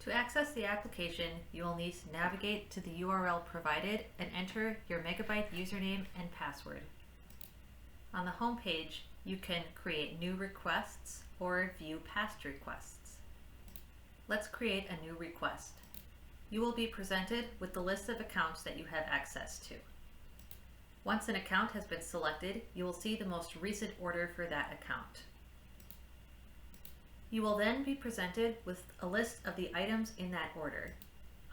To access the application, you will need to navigate to the URL provided and enter your Megabyte username and password. On the home page, you can create new requests or view past requests. Let's create a new request. You will be presented with the list of accounts that you have access to. Once an account has been selected, you will see the most recent order for that account. You will then be presented with a list of the items in that order.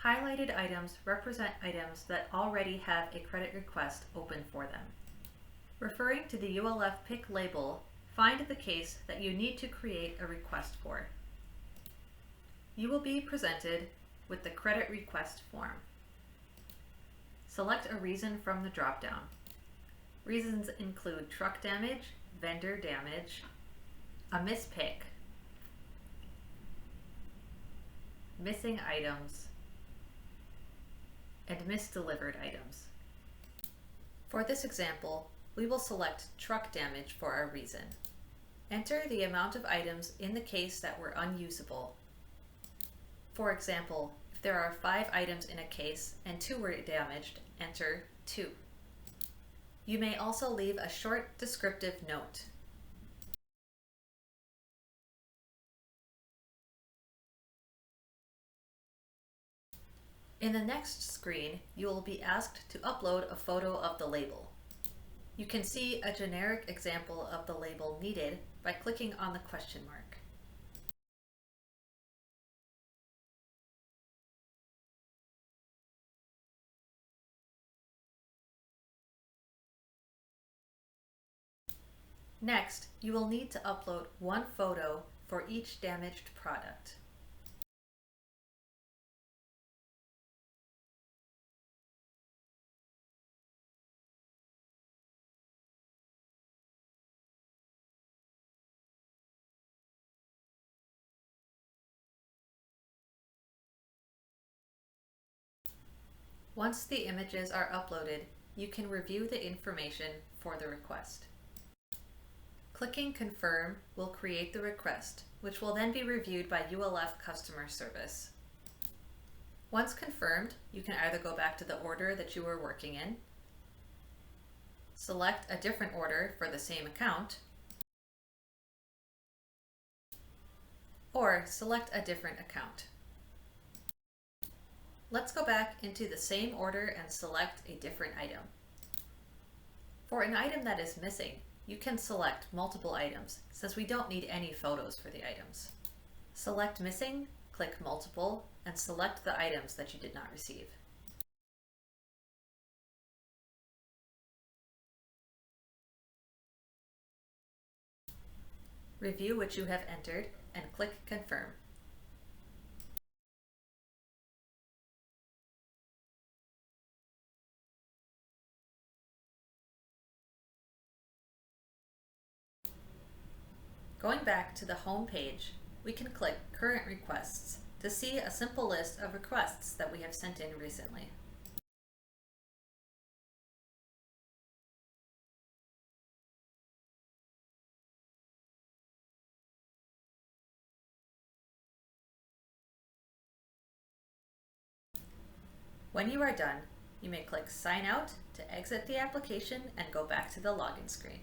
Highlighted items represent items that already have a credit request open for them. Referring to the ULF pick label, find the case that you need to create a request for. You will be presented with the credit request form. Select a reason from the drop-down. Reasons include truck damage, vendor damage, a mispick, missing items, and misdelivered items. For this example, we will select truck damage for our reason. Enter the amount of items in the case that were unusable. For example, if there are 5 items in a case and 2 were damaged, enter 2. You may also leave a short descriptive note. In the next screen, you will be asked to upload a photo of the label. You can see a generic example of the label needed by clicking on the question mark. Next, you will need to upload one photo for each damaged product. Once the images are uploaded, you can review the information for the request. Clicking Confirm will create the request, which will then be reviewed by ULF customer service. Once confirmed, you can either go back to the order that you were working in, select a different order for the same account, or select a different account. Let's go back into the same order and select a different item. For an item that is missing, you can select multiple items, since we don't need any photos for the items. Select Missing, click Multiple, and select the items that you did not receive. Review what you have entered and click Confirm. Going back to the home page, we can click Current Requests to see a simple list of requests that we have sent in recently. When you are done, you may click Sign Out to exit the application and go back to the login screen.